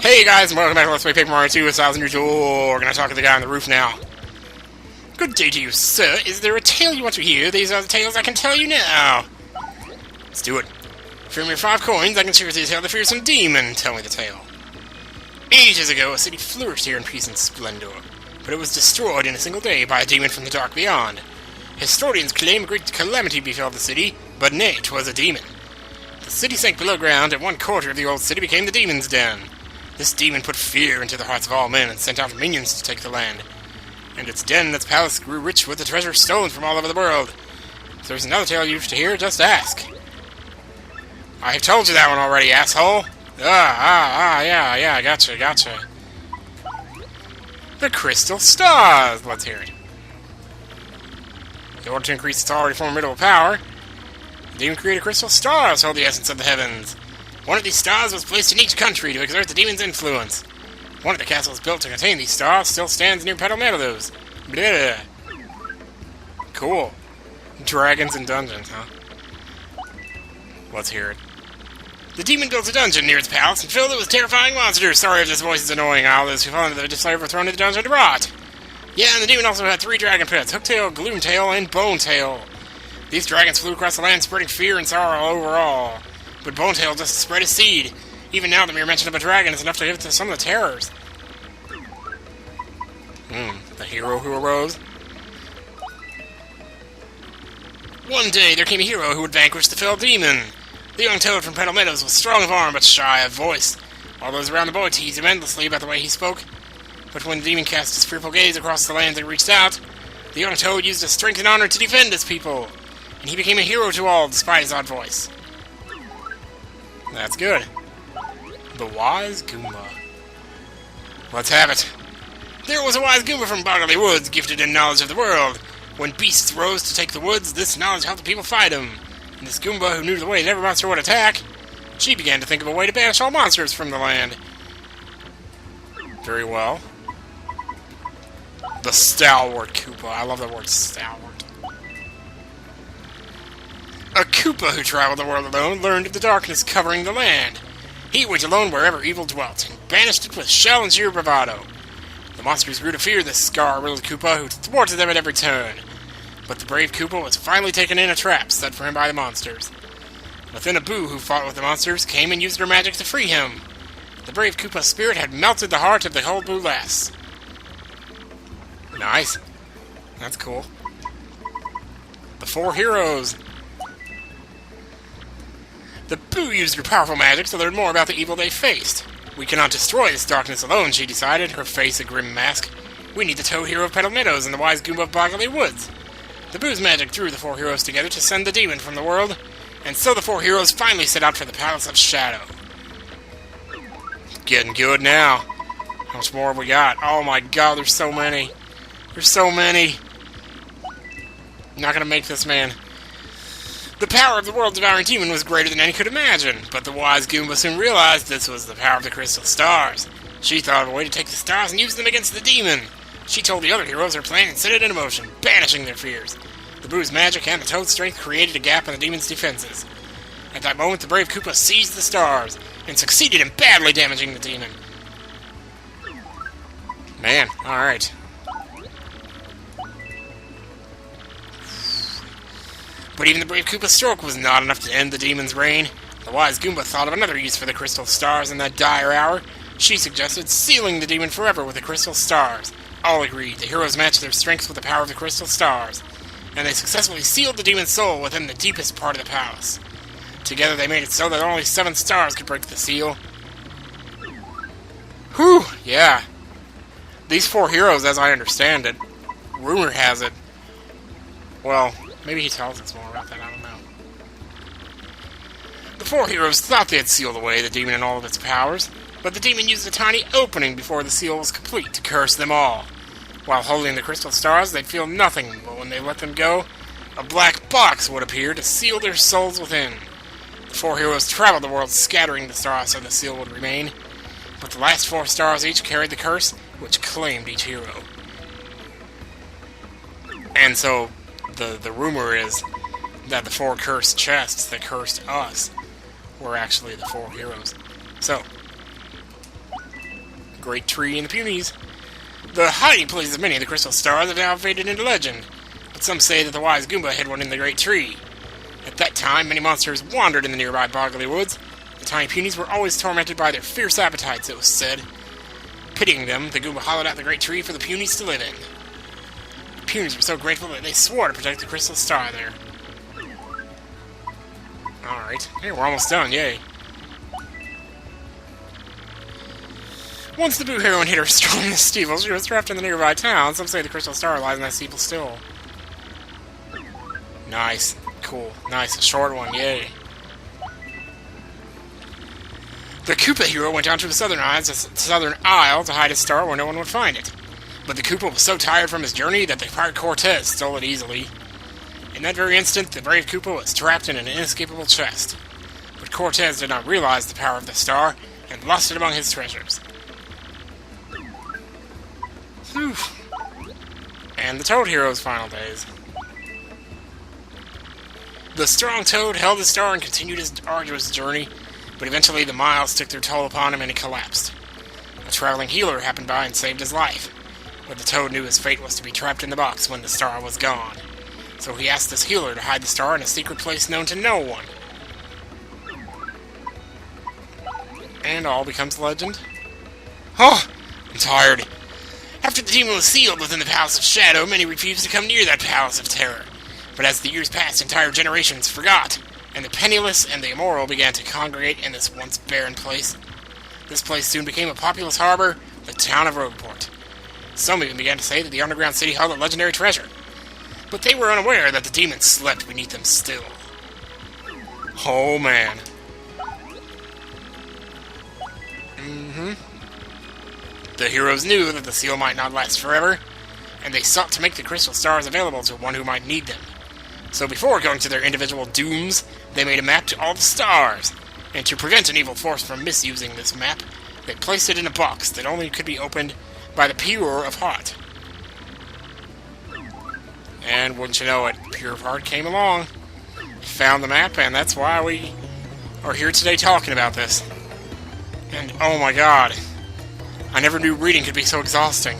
Hey guys, welcome back to Let's Play Paper Mario 2 1,000 years old. We're gonna talk to the guy on the roof now. Good day to you, sir. Is there a tale you want to hear? These are the tales I can tell you now. Let's do it. For mere 5 coins, I can share with you a tale of the fearsome demon. Tell me the tale. Ages ago, a city flourished here in peace and splendor, but it was destroyed in a single day by a demon from the dark beyond. Historians claim a great calamity befell the city, but nay, 'twas a demon. The city sank below ground, and 1/4 of the old city became the demon's den. This demon put fear into the hearts of all men and sent out minions to take the land. And its den and its palace grew rich with the treasure stolen from all over the world. If there's another tale you wish to hear, just ask. I have told you that one already, asshole. Yeah, gotcha. The Crystal Stars! Let's hear it. In order to increase its already formidable power, the demon created crystal stars to hold the essence of the heavens. One of these stars was placed in each country to exert the demon's influence. One of the castles built to contain these stars still stands near Petal Meadows. Blah. Cool. Dragons and dungeons, huh? Let's hear it. The demon built a dungeon near its palace and filled it with terrifying monsters. Sorry if this voice is annoying. All those who fell into the display were thrown into the dungeon to rot. Yeah, and the demon also had 3 dragon pits, Hooktail, Gloomtail, and Bonetail. These dragons flew across the land, spreading fear and sorrow overall. But Bonetail just spread his seed. Even now, the mere mention of a dragon is enough to give to some of the terrors. The hero who arose. One day, there came a hero who would vanquish the fell demon. The young toad from Petal Meadows was strong of arm, but shy of voice. All those around the boy teased him endlessly about the way he spoke. But when the demon cast his fearful gaze across the lands and reached out, the young toad used his strength and honor to defend his people. And he became a hero to all, despite his odd voice. That's good. The Wise Goomba. Let's have it. There was a wise Goomba from Boggley Woods, gifted in knowledge of the world. When beasts rose to take the woods, this knowledge helped the people fight them. And this Goomba, who knew the way that every monster would attack, she began to think of a way to banish all monsters from the land. Very well. The Stalwart Koopa. I love the word stalwart. A Koopa who traveled the world alone learned of the darkness covering the land. He went alone wherever evil dwelt, and banished it with shell and sheer bravado. The monsters grew to fear this scar-riddled Koopa who thwarted them at every turn. But the brave Koopa was finally taken in a trap set for him by the monsters. But then a Boo who fought with the monsters came and used her magic to free him. The brave Koopa's spirit had melted the heart of the whole Boo lass. Nice. That's cool. The 4 heroes. The Boo used her powerful magic to learn more about the evil they faced. We cannot destroy this darkness alone, she decided, her face a grim mask. We need the Toad Hero of Petal Meadows and the Wise Goomba of Boggley Woods. The Boo's magic drew the 4 heroes together to send the demon from the world, and so the 4 heroes finally set out for the Palace of Shadow. Getting good now. How much more have we got? Oh my god, there's so many. There's so many. I'm not gonna make this, man. The power of the world-devouring demon was greater than any could imagine, but the wise Goomba soon realized this was the power of the crystal stars. She thought of a way to take the stars and use them against the demon. She told the other heroes her plan and set it in motion, banishing their fears. The Boo's magic and the Toad's strength created a gap in the demon's defenses. At that moment, the brave Koopa seized the stars and succeeded in badly damaging the demon. Man, alright. But even the brave Koopa's stroke was not enough to end the demon's reign. The wise Goomba thought of another use for the crystal stars in that dire hour. She suggested sealing the demon forever with the crystal stars. All agreed. The heroes matched their strengths with the power of the crystal stars, and they successfully sealed the demon's soul within the deepest part of the palace. Together they made it so that only 7 stars could break the seal. Whew, yeah. These 4 heroes, as I understand it, rumor has it, well, maybe he tells us more about that, I don't know. The 4 heroes thought they had sealed away the demon and all of its powers, but the demon used a tiny opening before the seal was complete to curse them all. While holding the crystal stars, they'd feel nothing, but when they let them go, a black box would appear to seal their souls within. The 4 heroes traveled the world scattering the stars so the seal would remain, but the last 4 stars each carried the curse, which claimed each hero. And so, the rumor is that the 4 cursed chests that cursed us were actually the 4 heroes. So, great tree in the Punies. The hiding places of many of the crystal stars have now faded into legend, but some say that the wise Goomba hid one in the great tree. At that time, many monsters wandered in the nearby boggly woods. The tiny Punies were always tormented by their fierce appetites, it was said. Pitying them, the Goomba hollowed out the great tree for the Punies to live in. The Punies were so grateful that they swore to protect the crystal star there. Alright, hey, we're almost done, yay. Once the Boo heroine hit her strong in the steeple, she was trapped in the nearby town. Some say the crystal star lies in that steeple still. Nice. Cool. Nice. A short one. Yay. The Koopa hero went down to the southern isle to hide his star where no one would find it. But the Koopa was so tired from his journey that the pirate Cortez stole it easily. In that very instant, the brave Koopa was trapped in an inescapable chest. But Cortez did not realize the power of the star and lost it among his treasures. Whew. And the Toad hero's final days. The strong Toad held the star and continued his arduous journey, but eventually the miles took their toll upon him and he collapsed. A traveling healer happened by and saved his life, but the Toad knew his fate was to be trapped in the box when the star was gone. So he asked this healer to hide the star in a secret place known to no one. And all becomes legend. Oh, I'm tired. After the demon was sealed within the Palace of Shadow, many refused to come near that Palace of Terror. But as the years passed, entire generations forgot, and the penniless and the immoral began to congregate in this once barren place. This place soon became a populous harbor, the town of Rogueport. Some even began to say that the underground city held a legendary treasure. But they were unaware that the demons slept beneath them still. Oh, man. The heroes knew that the seal might not last forever, and they sought to make the crystal stars available to one who might need them. So before going to their individual dooms, they made a map to all the stars, and to prevent an evil force from misusing this map, they placed it in a box that only could be opened by the pure of heart. And wouldn't you know it, Pure of Heart came along, found the map, and that's why we are here today talking about this. And oh my god, I never knew reading could be so exhausting.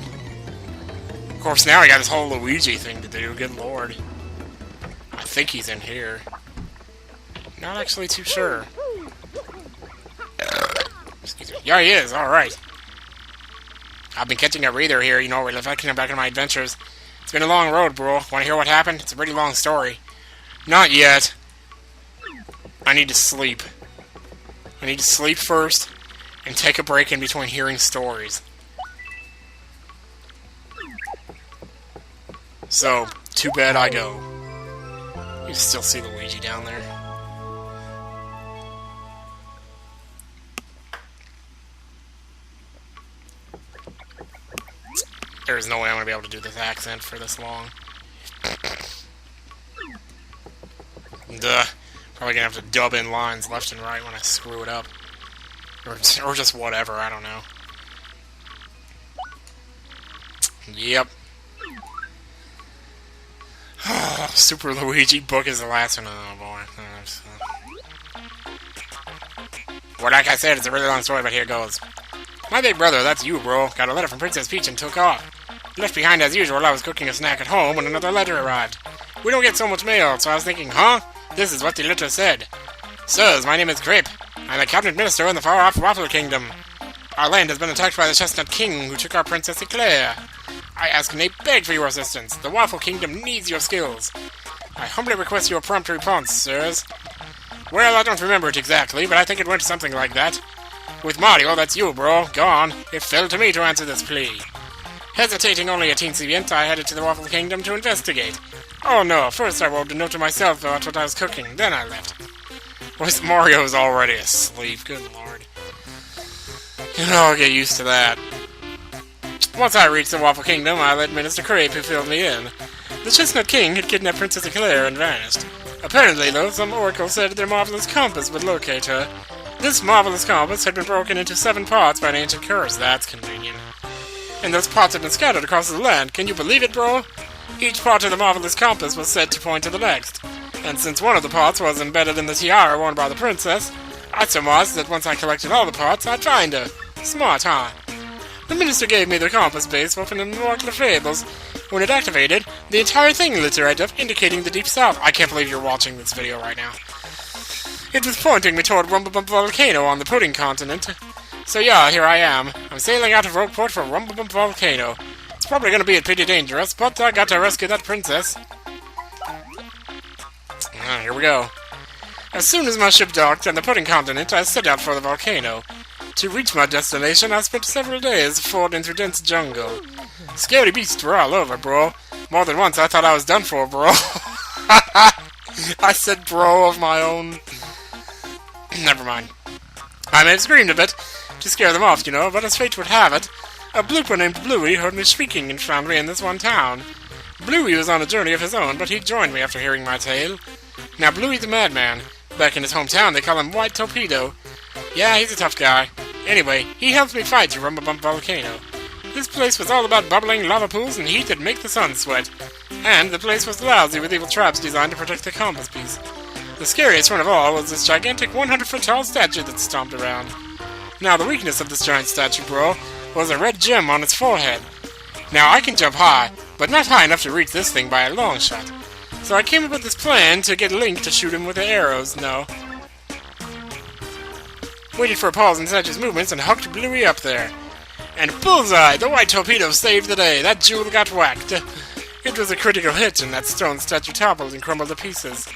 Of course, now I got this whole Luigi thing to do, good lord. I think he's in here. Not actually too sure. Excuse me. Yeah, he is, alright. I've been catching a breather here, you know, reflecting back on my adventures. It's been a long road, bro. Want to hear what happened? It's a pretty long story. Not yet. I need to sleep. I need to sleep first, and take a break in between hearing stories. So, to bed I go. You can still see Luigi down there. There's no way I'm going to be able to do this accent for this long. Duh. Probably going to have to dub in lines left and right when I screw it up. Or just whatever, I don't know. Yep. Super Luigi book is the last one. Oh boy. Well, like I said, it's a really long story, but here goes. My big brother, that's you, bro, got a letter from Princess Peach and took off. Left behind as usual, I was cooking a snack at home when another letter arrived. We don't get so much mail, so I was thinking, huh? This is what the letter said. Sirs, my name is Grape. I'm a cabinet minister in the far-off Waffle Kingdom. Our land has been attacked by the Chestnut King, who took our Princess Eclair. I ask and I beg for your assistance. The Waffle Kingdom needs your skills. I humbly request your prompt response, sirs. Well, I don't remember it exactly, but I think it went something like that. With Mario, that's you, bro. Gone. It fell to me to answer this plea. Hesitating only a teensy bit, I headed to the Waffle Kingdom to investigate. Oh no, first I wrote a note to myself about what I was cooking, then I left. Where's Mario's already asleep, good lord. I'll get used to that. Once I reached the Waffle Kingdom, I let Minister Crepe, who filled me in. The Chestnut King had kidnapped Princess Eclair and vanished. Apparently, though, some oracle said their marvelous compass would locate her. This marvelous compass had been broken into 7 parts by an ancient curse. That's convenient. And those parts had been scattered across the land. Can you believe it, bro? Each part of the marvelous compass was said to point to the next. And since one of the parts was embedded in the tiara worn by the princess, I surmised that once I collected all the parts, I'd find her. Smart, huh? The minister gave me the compass base weapon in Molecular Fables. When it activated, the entire thing lit right up, indicating the deep south. I can't believe you're watching this video right now. It was pointing me toward Rumbabump Volcano on the Pudding Continent. So yeah, here I am. I'm sailing out of Rogueport for Rumbabump Volcano. It's probably gonna be pretty dangerous, but I got to rescue that princess. Here we go. As soon as my ship docked on the Pudding Continent, I set out for the volcano. To reach my destination, I spent several days fording through dense jungle. Scary beasts were all over, bro. More than once I thought I was done for, bro. I said bro of my own. Never mind. I may have screamed a bit to scare them off, you know, but as fate would have it, a blooper named Bluey heard me shrieking and found me in this one town. Bluey was on a journey of his own, but he joined me after hearing my tale. Now, Bluey the Madman. Back in his hometown, they call him White Torpedo. Yeah, he's a tough guy. Anyway, he helped me fight the Rumbabump Volcano. This place was all about bubbling lava pools and heat that make the sun sweat. And the place was lousy with evil traps designed to protect the compass piece. The scariest one of all was this gigantic 100-foot tall statue that stomped around. Now, the weakness of this giant statue, bro, was a red gem on its forehead. Now, I can jump high, but not high enough to reach this thing by a long shot. So I came up with this plan to get Link to shoot him with the arrows, Waited for a pause in the statue's movements and hooked Bluey up there. And bullseye! The White Torpedo saved the day. That jewel got whacked. It was a critical hit, and that stone statue toppled and crumbled to pieces.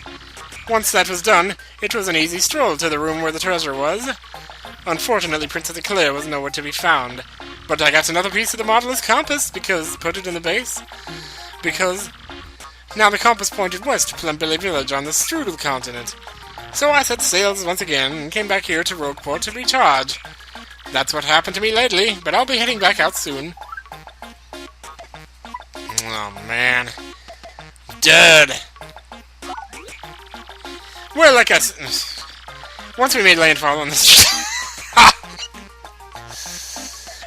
Once that was done, it was an easy stroll to the room where the treasure was. Unfortunately, Princess Eclair was nowhere to be found. But I got another piece of the marvelous compass, put it in the base. Now the compass pointed west to Plumbilly Village on the Strudel continent. So I set sails once again and came back here to Rogueport to recharge. That's what happened to me lately, but I'll be heading back out soon. Oh, man. Dead. Well, like I said, once we made landfall on this...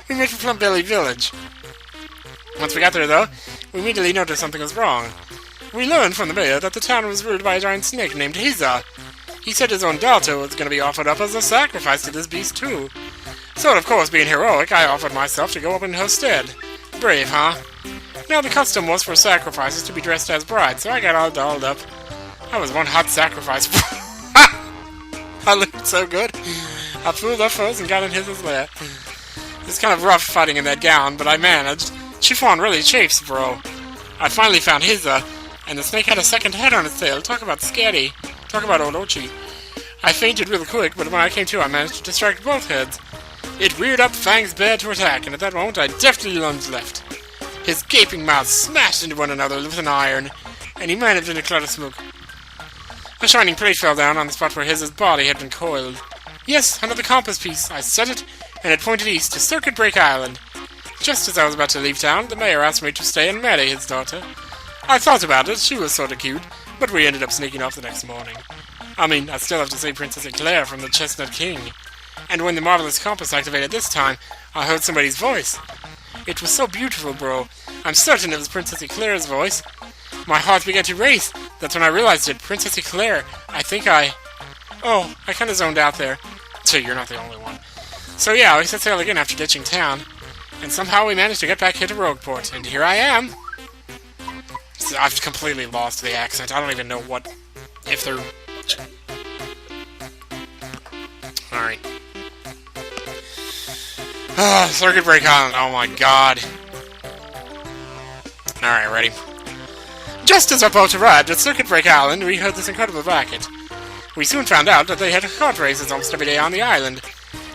we made for Plumbilly Village. Once we got there, though, we immediately noticed something was wrong. We learned from the mayor that the town was ruled by a giant snake named Hiza. He said his own daughter was going to be offered up as a sacrifice to this beast, too. So, of course, being heroic, I offered myself to go up in her stead. Brave, huh? Now, the custom was for sacrifices to be dressed as brides, so I got all dolled up. I was one hot sacrifice. I looked so good. I fooled her first and got in his lair. It's kind of rough fighting in that gown, but I managed. Chiffon really chafes, bro. I finally found Hiza, and the snake had a second head on its tail. Talk about scary. Talk about old Ochi. I fainted real quick, but when I came to, I managed to distract both heads. It reared up, fangs bared to attack, and at that moment I deftly lunged left. His gaping mouth smashed into one another with an iron, and he managed in a cloud of smoke. A shining plate fell down on the spot where his body had been coiled. Yes, another compass piece. I set it, and it pointed east to Circuit Break Island. Just as I was about to leave town, the mayor asked me to stay and marry his daughter. I thought about it, she was sort of cute, but we ended up sneaking off the next morning. I mean, I still have to say Princess Eclair from the Chestnut King. And when the marvelous compass activated this time, I heard somebody's voice. It was so beautiful, bro. I'm certain it was Princess Eclair's voice. My heart began to race. That's when I realized it. Princess Eclair. Oh, I kind of zoned out there. So you're not the only one. So yeah, we set sail again after ditching town. And somehow we managed to get back here to Rogueport. And here I am. So I've completely lost the accent. I don't even know if they're... Alright. Circuit Break Island. Oh my god. Alright, ready? Just as our boat arrived at Circuit Break Island, we heard this incredible racket. We soon found out that they had kart races almost every day on the island.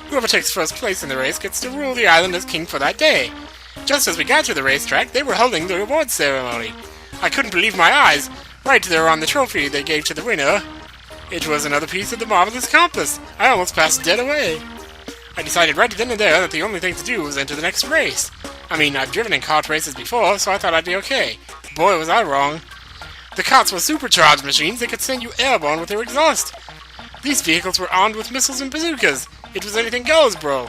Whoever takes first place in the race gets to rule the island as king for that day. Just as we got to the racetrack, they were holding the awards ceremony. I couldn't believe my eyes. Right there on the trophy they gave to the winner, it was another piece of the marvelous compass. I almost passed dead away. I decided right then and there that the only thing to do was enter the next race. I mean, I've driven in kart races before, so I thought I'd be okay. Boy, was I wrong. The karts were supercharged machines that could send you airborne with their exhaust. These vehicles were armed with missiles and bazookas. It was anything goes, bro.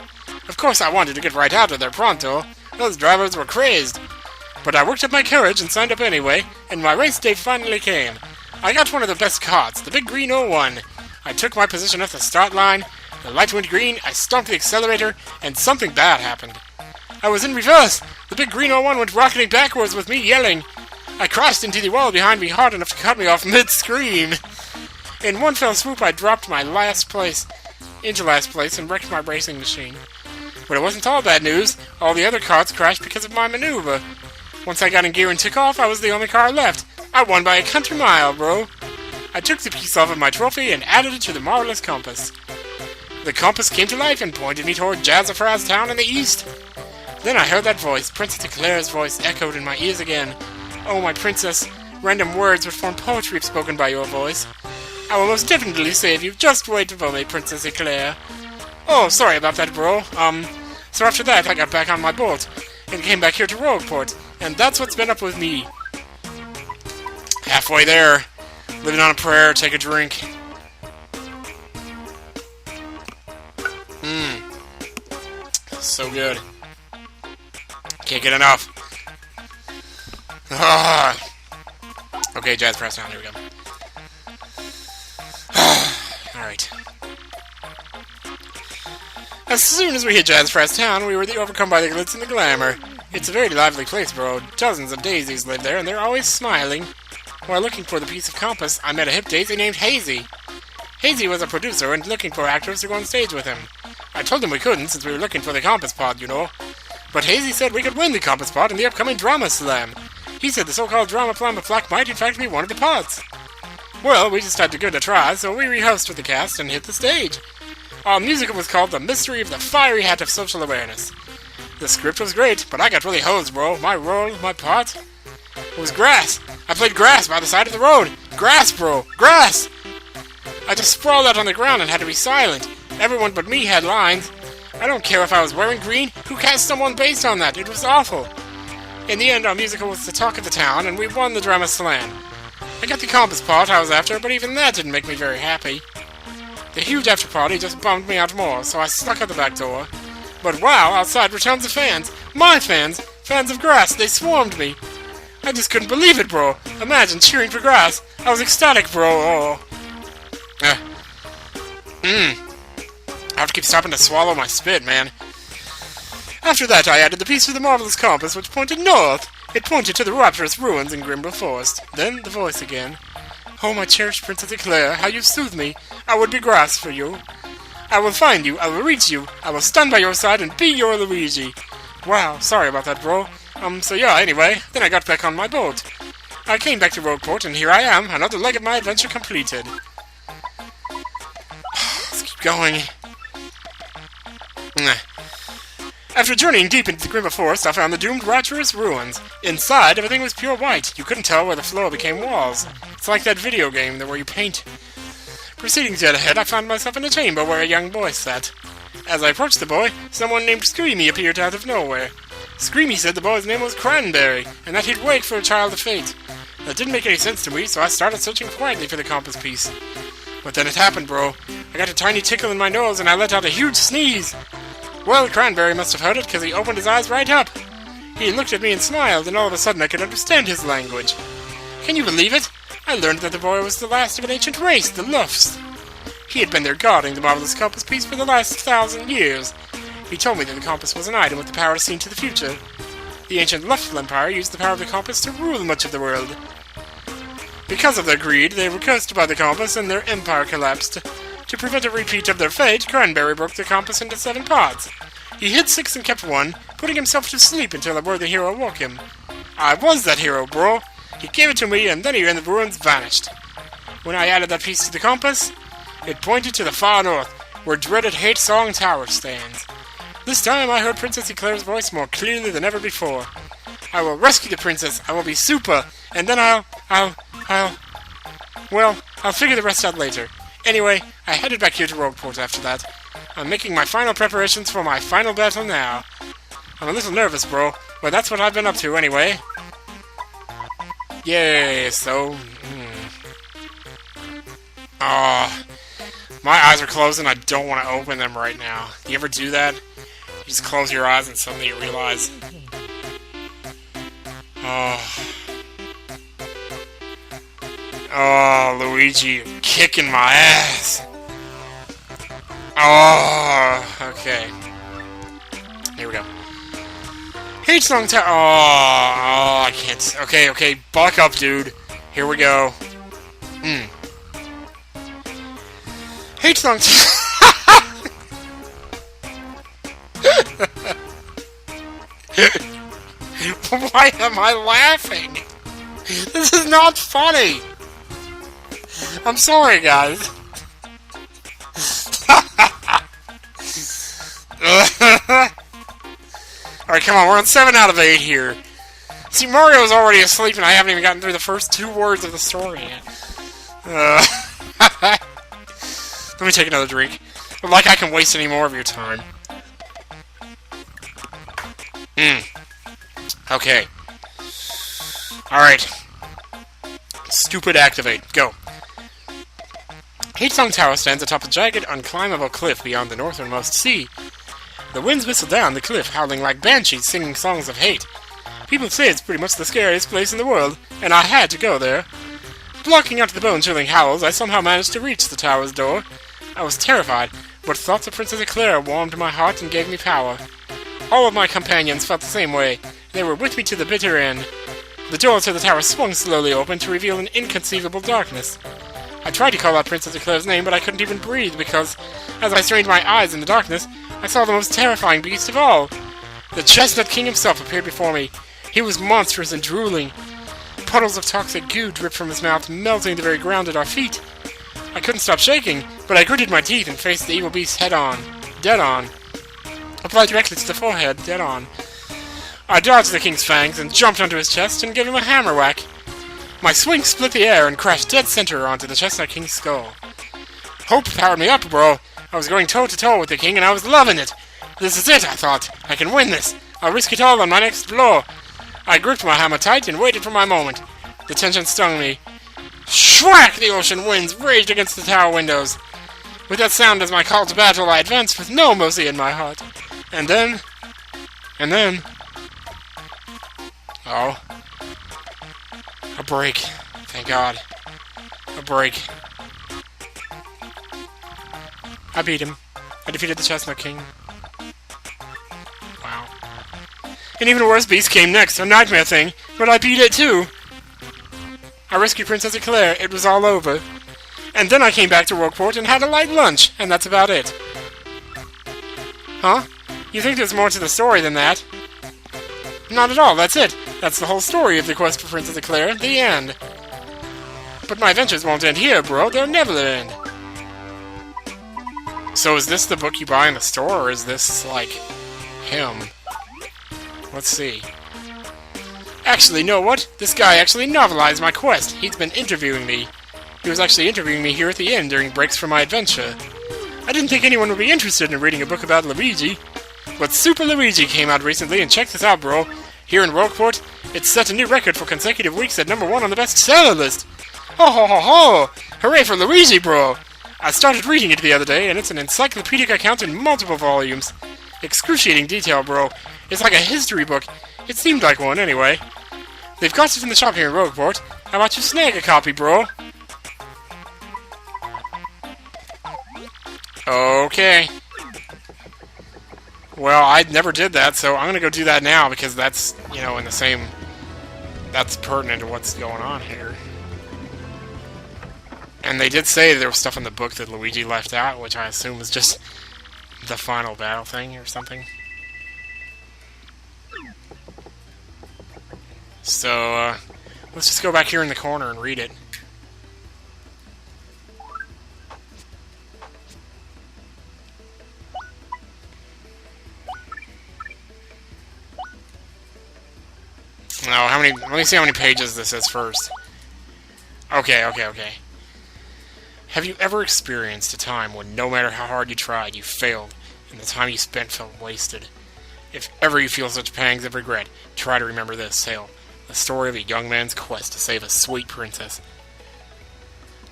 Of course I wanted to get right out of there pronto. Those drivers were crazed. But I worked up my courage and signed up anyway, and my race day finally came. I got one of the best karts, the big green 01. I took my position at the start line, the light went green, I stomped the accelerator, and something bad happened. I was in reverse. The big green one went rocketing backwards with me yelling. I crashed into the wall behind me hard enough to cut me off mid-scream. In one fell swoop, I dropped into last place, and wrecked my racing machine. But it wasn't all bad news. All the other cars crashed because of my maneuver. Once I got in gear and took off, I was the only car left. I won by a country mile, bro. I took the piece off of my trophy and added it to the marvelous compass. The compass came to life and pointed me toward Jazzafraz Town in the east. Then I heard that voice, Princess Eclair's voice, echoed in my ears again. Oh, my princess, random words would form poetry if spoken by your voice. I will most definitely save you. Just wait for me, Princess Eclair. Oh, sorry about that, bro. So after that, I got back on my boat and came back here to Rogueport, and that's what's been up with me. Halfway there, living on a prayer, take a drink. So good. Can't get enough. Okay, Jazz Press Down, here we go. Alright. As soon as we hit Jazz Press Town, we were overcome by the glitz and the glamour. It's a very lively place, bro. Dozens of daisies live there, and they're always smiling. While looking for the piece of compass, I met a hip daisy named Hazy. Hazy was a producer and looking for actors to go on stage with him. I told him we couldn't, since we were looking for the compass pod, you know. But Hazy said we could win the compass pod in the upcoming Drama Slam. He said the so-called Drama Slam of Flack might in fact be one of the pods. Well, we just had to give it a try, so we rehearsed with the cast and hit the stage. Our musical was called The Mystery of the Fiery Hat of Social Awareness. The script was great, but I got really hosed, bro. My role, my part, was grass. I played grass by the side of the road. Grass, bro. Grass! I just sprawled out on the ground and had to be silent. Everyone but me had lines. I don't care if I was wearing green. Who cast someone based on that? It was awful. In the end, our musical was the talk of the town, and we won the Drama Slam. I got the compass part I was after, but even that didn't make me very happy. The huge after party just bummed me out more, so I snuck out the back door. But wow, outside were tons of fans. My fans! Fans of grass, they swarmed me. I just couldn't believe it, bro. Imagine cheering for grass. I was ecstatic, bro. I have to keep stopping to swallow my spit, man. After that, I added the piece of the marvelous compass, which pointed north. It pointed to the rapturous ruins in Grimble Forest. Then the voice again. Oh, my cherished Princess Eclair, how you soothe me. I would be grass for you. I will find you. I will reach you. I will stand by your side and be your Luigi. Wow, sorry about that, bro. So yeah, anyway, then I got back on my boat. I came back to Rogueport, and here I am, another leg of my adventure completed. Let's keep going. After journeying deep into the Grimble Forest, I found the doomed rapturous ruins. Inside, everything was pure white. You couldn't tell where the floor became walls. It's like that video game where you paint. Proceeding yet ahead, I found myself in a chamber where a young boy sat. As I approached the boy, someone named Screamy appeared out of nowhere. Screamy said the boy's name was Cranberry, and that he'd wait for a child of fate. That didn't make any sense to me, so I started searching quietly for the compass piece. But then it happened, bro. I got a tiny tickle in my nose, and I let out a huge sneeze. Well, Cranberry must have heard it, because he opened his eyes right up. He looked at me and smiled, and all of a sudden I could understand his language. Can you believe it? I learned that the boy was the last of an ancient race, the Luffs. He had been there guarding the marvelous compass piece for the last 1,000 years. He told me that the compass was an item with the power to see into the future. The ancient Luff Empire used the power of the compass to rule much of the world. Because of their greed, they were cursed by the compass, and their empire collapsed. To prevent a repeat of their fate, Cranberry broke the compass into 7 parts. He hid 6 and kept 1, putting himself to sleep until a worthy hero woke him. I was that hero, bro. He gave it to me, and then he and the ruins vanished. When I added that piece to the compass, it pointed to the far north, where dreaded Hate Song Tower stands. This time I heard Princess Eclair's voice more clearly than ever before. I will rescue the princess, I will be super, and then I'll figure the rest out later. Anyway, I headed back here to Rogueport after that. I'm making my final preparations for my final battle now. I'm a little nervous, bro, but that's what I've been up to anyway. Yay, so... my eyes are closed and I don't want to open them right now. Do you ever do that? You just close your eyes and suddenly you realize... Oh, Luigi, you're kicking my ass. Oh, okay. Here we go. Hate song tower. Oh, I can't. Okay, buck up, dude. Here we go. Hate song Why am I laughing? This is not funny. I'm sorry, guys. Alright, come on, we're on 7 out of 8 here. See, Mario's already asleep and I haven't even gotten through the first 2 words of the story yet. Let me take another drink. Like I can waste any more of your time. Okay. Alright. Stupid activate. Go. Hatesong Tower stands atop a jagged, unclimbable cliff beyond the northernmost sea. The winds whistle down the cliff, howling like banshees singing songs of hate. People say it's pretty much the scariest place in the world, and I had to go there. Blocking out the bone-chilling howls, I somehow managed to reach the tower's door. I was terrified, but thoughts of Princess Eclair warmed my heart and gave me power. All of my companions felt the same way. They were with me to the bitter end. The door to the tower swung slowly open to reveal an inconceivable darkness. I tried to call out Princess Eclair's name, but I couldn't even breathe because, as I strained my eyes in the darkness, I saw the most terrifying beast of all. The Chestnut King himself appeared before me. He was monstrous and drooling. Puddles of toxic goo dripped from his mouth, melting the very ground at our feet. I couldn't stop shaking, but I gritted my teeth and faced the evil beast head-on. Dead-on. Applied directly to the forehead, dead-on. I dodged the king's fangs and jumped onto his chest and gave him a hammer whack. My swing split the air and crashed dead center onto the Chestnut King's skull. Hope powered me up, bro. I was going toe-to-toe with the king and I was loving it. This is it, I thought. I can win this. I'll risk it all on my next blow. I gripped my hammer tight and waited for my moment. The tension stung me. Schwack! The ocean winds raged against the tower windows. With that sound as my call to battle, I advanced with no mercy in my heart. And then... Oh. A break. Thank God. A break. I beat him. I defeated the Chestnut King. Wow. An even worse beast came next, a nightmare thing, but I beat it too. I rescued Princess Eclair, it was all over. And then I came back to Rogueport and had a light lunch, and that's about it. Huh? You think there's more to the story than that? Not at all, that's it. That's the whole story of the quest for Princess Eclair, the end. But my adventures won't end here, bro, they'll never end. So is this the book you buy in the store, or is this, like, him? Let's see. Actually, know what? This guy actually novelized my quest. He's been interviewing me. He was actually interviewing me here at the inn during breaks from my adventure. I didn't think anyone would be interested in reading a book about Luigi. But Super Luigi came out recently, and check this out, bro. Here in Rogueport, it's set a new record for consecutive weeks at #1 on the bestseller list. Ho ho ho ho! Hooray for Luigi, bro! I started reading it the other day, and it's an encyclopedic account in multiple volumes. Excruciating detail, bro. It's like a history book. It seemed like one, anyway. They've got it in the shop here in Rogueport. How about you snag a copy, bro? Okay. Well, I never did that, so I'm gonna go do that now, because that's, you know, in the same... That's pertinent to what's going on here. And they did say there was stuff in the book that Luigi left out, which I assume was just the final battle thing or something. So, let's just go back here in the corner and read it. No, let me see how many pages this is first. Okay. Have you ever experienced a time when no matter how hard you tried, you failed, and the time you spent felt wasted? If ever you feel such pangs of regret, try to remember this tale. The story of a young man's quest to save a sweet princess.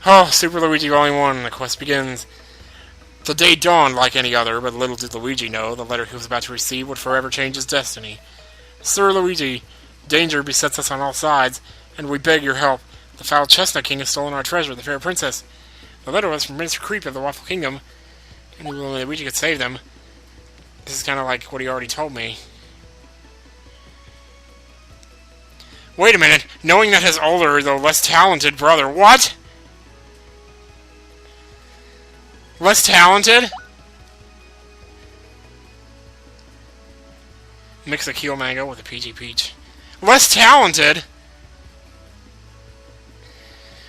Oh, Super Luigi Volume 1, the quest begins. The day dawned like any other, but little did Luigi know the letter he was about to receive would forever change his destiny. Sir Luigi, danger besets us on all sides, and we beg your help. The foul Chestnut King has stolen our treasure, the fair princess. The letter was from Mr. Creep of the Waffle Kingdom, and only Luigi could save them. This is kind of like what he already told me. Wait a minute. Knowing that his older, though less talented brother... What? Less talented? Mix a Keel Mango with a Peachy Peach. Less talented?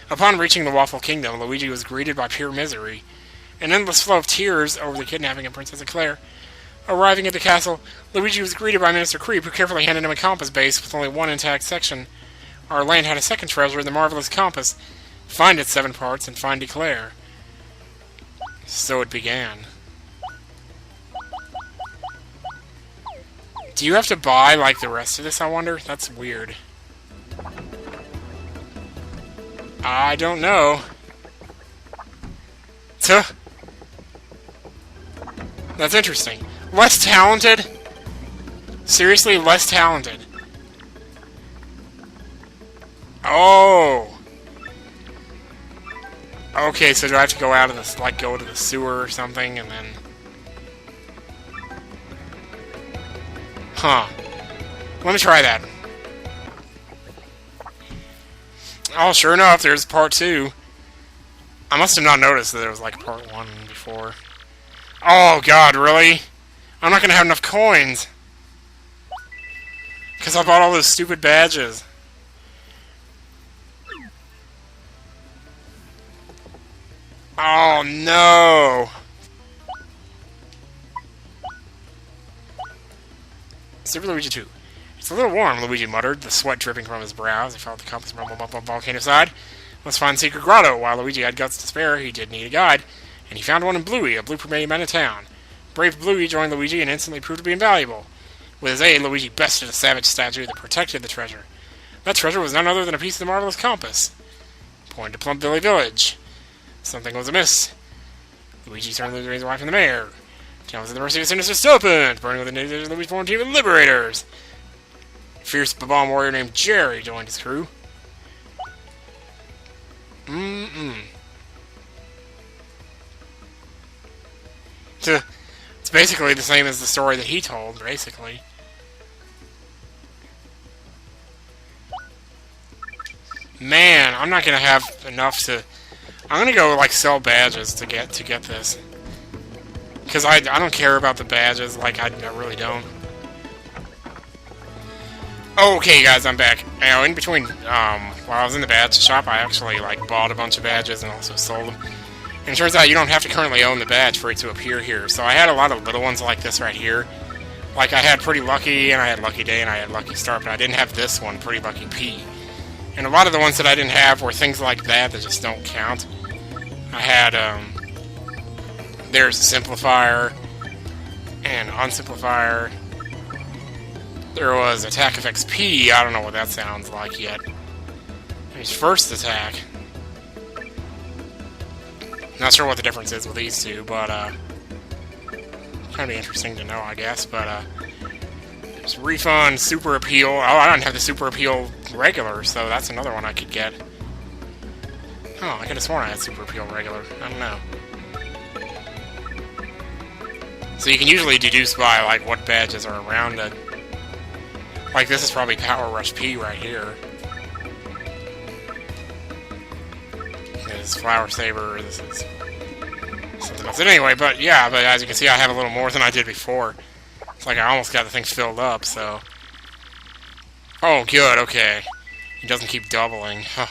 Upon reaching the Waffle Kingdom, Luigi was greeted by pure misery. An endless flow of tears over the kidnapping of Princess Eclair. Arriving at the castle, Luigi was greeted by Minister Creep, who carefully handed him a compass base with only one intact section. Our land had a second treasure, the marvelous compass. Find its 7 parts and find Eclair. So it began. Do you have to buy, like, the rest of this, I wonder? That's weird. I don't know. Tuh. That's interesting. Less talented? Seriously, less talented. Oh! Okay, so do I have to go out of this, like, go to the sewer or something, and then... Huh. Let me try that. Oh, sure enough, there's part 2. I must have not noticed that there was, like, part 1 before. Oh, God, really? I'm not gonna have enough coins. Because I bought all those stupid badges. Oh, no! Super Luigi 2. It's a little warm, Luigi muttered, the sweat dripping from his brow as he felt the compass rumble up the volcano side. Let's find the secret grotto. While Luigi had guts to spare, he did need a guide, and he found one in Bluey, a blue-made man in town. Brave Bluey joined Luigi and instantly proved to be invaluable. With his aid, Luigi bested a savage statue that protected the treasure. That treasure was none other than a piece of the marvelous compass. Pointed to Plum Billy Village. Something was amiss. Luigi turned Luigi's wife and the mayor. Town was at the mercy of sinister serpent, burning with the natives of Luigi's former team of liberators. A fierce Babam warrior named Jerry joined his crew. It's basically the same as the story that he told, basically. Man, I'm not gonna have enough to... I'm gonna go, like, sell badges to get this. Because I don't care about the badges, like, I really don't. Okay, guys, I'm back. Now, in between, while I was in the badge shop, I actually, like, bought a bunch of badges and also sold them. And it turns out you don't have to currently own the badge for it to appear here. So I had a lot of little ones like this right here. Like, I had Pretty Lucky, and I had Lucky Day, and I had Lucky Star, but I didn't have this one, Pretty Lucky P. And a lot of the ones that I didn't have were things like that just don't count. I had, there's a Simplifier, and Unsimplifier. There was Attack of XP, I don't know what that sounds like yet. There's First Attack. Not sure what the difference is with these two, but, kind of be interesting to know, I guess, but, there's Refund, Super Appeal. Oh, I don't have the Super Appeal regular, so that's another one I could get. Oh, I could have sworn I had Super Appeal regular. I don't know. So you can usually deduce by, like, what badges are around it. Like, this is probably Power Rush P right here. This is Flower Saver, this is something else. But anyway, but yeah, but as you can see, I have a little more than I did before. It's like I almost got the thing filled up, so... Oh, good, okay. It doesn't keep doubling. Huh.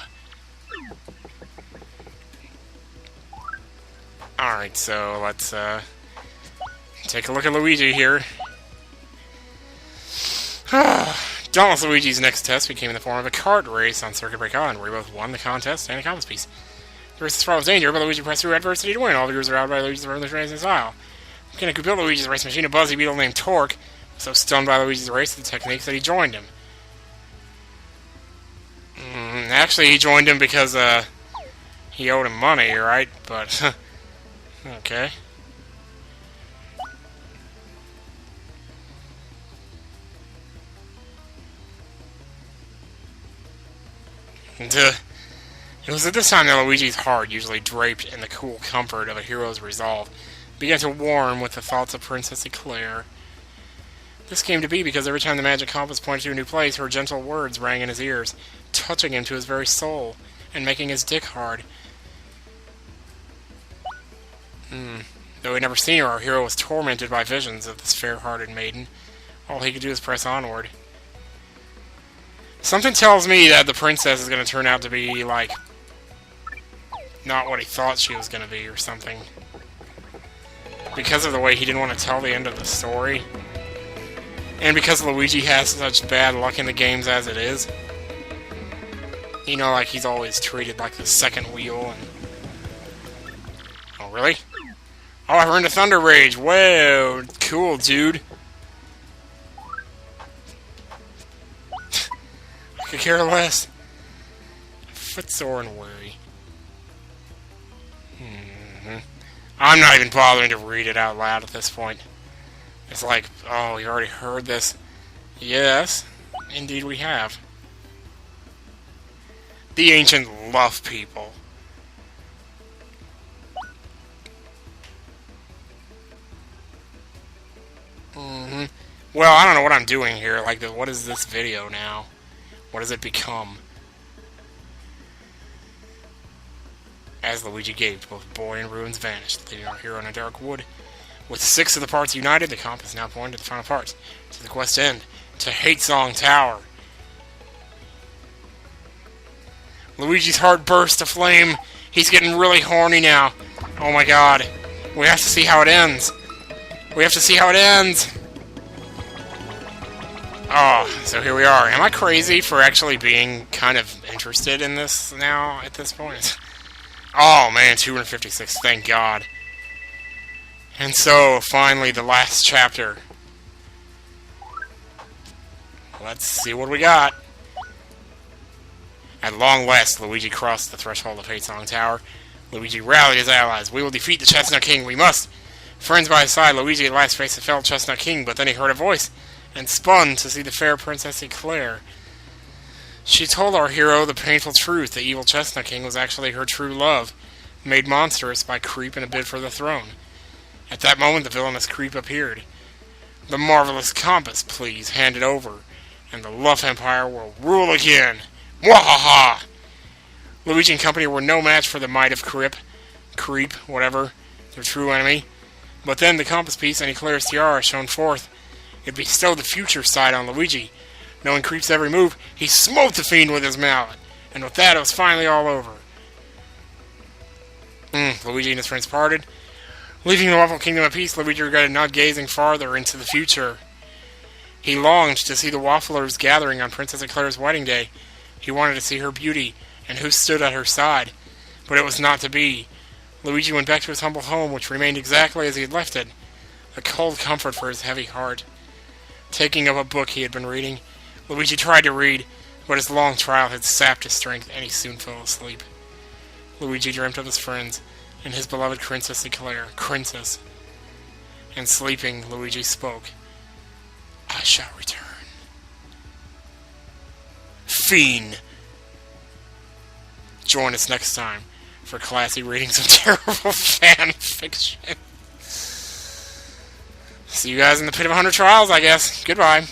Alright, so let's, take a look at Luigi here. Dauntless Luigi's next test became in the form of a kart race on Circuit Break Island, where he both won the contest and a compass piece. The race is fraught with danger, but Luigi pressed through adversity to win. All viewers are out by Luigi's early racing style. Mechanic who built Luigi's race machine, a buzzy beetle named Torque, was so stunned by Luigi's race and techniques that he joined him. Actually, he joined him because, he owed him money, right? But, okay. And, it was at this time that Luigi's heart, usually draped in the cool comfort of a hero's resolve, began to warm with the thoughts of Princess Eclair. This came to be because every time the magic compass pointed to a new place, her gentle words rang in his ears, touching him to his very soul, and making his dick hard. Though he'd never seen her, our hero was tormented by visions of this fair-hearted maiden. All he could do was press onward. Something tells me that the princess is going to turn out to be, like, not what he thought she was going to be, or something. Because of the way he didn't want to tell the end of the story. And because Luigi has such bad luck in the games as it is. You know, like, he's always treated like the second wheel, and... Oh, really? Oh, I earned a Thunder Rage! Whoa! Cool, dude! I could care less. Footsore and worry. I'm not even bothering to read it out loud at this point. It's like, oh, you already heard this. Yes, indeed we have. The ancient love people. Well, I don't know what I'm doing here. Like, what is this video now? What does it become? As Luigi gaped, both boy and ruins vanished, leaving our hero in a dark wood. With 6 of the parts united, the compass now pointed to the final parts, to the quest end, to Hate Song Tower. Luigi's heart burst aflame. He's getting really horny now. Oh my god. We have to see how it ends. We have to see how it ends. Oh, so here we are. Am I crazy for actually being kind of interested in this now at this point? Oh man, 256, thank God. And so, finally, the last chapter. Let's see what we got. At long last, Luigi crossed the threshold of Hate Song Tower. Luigi rallied his allies. We will defeat the Chestnut King, we must! Friends by his side, Luigi at last faced the felled Chestnut King, but then he heard a voice, and spun to see the fair Princess Eclair. She told our hero the painful truth. The evil Chestnut King was actually her true love, made monstrous by Creep in a bid for the throne. At that moment, the villainous Creep appeared. The marvelous compass, please, hand it over, and the Luff Empire will rule again. Mwahaha! Luigi and company were no match for the might of Creep, whatever, their true enemy. But then the compass piece and Eclair's tiara shone forth. It bestowed the future sight on Luigi. Knowing Creep's every move, he smote the fiend with his mallet, and with that it was finally all over. Luigi and his friends parted. Leaving the Waffle Kingdom at peace, Luigi regretted not gazing farther into the future. He longed to see the Wafflers gathering on Princess Eclair's wedding day. He wanted to see her beauty, and who stood at her side. But it was not to be. Luigi went back to his humble home, which remained exactly as he had left it. A cold comfort for his heavy heart. Taking up a book he had been reading, Luigi tried to read, but his long trial had sapped his strength, and he soon fell asleep. Luigi dreamt of his friends, and his beloved Princess Eclair, and sleeping, Luigi spoke. I shall return. Fiend! Join us next time for classy readings of terrible fan fiction. See you guys in the Pit of 100 Trials, I guess. Goodbye.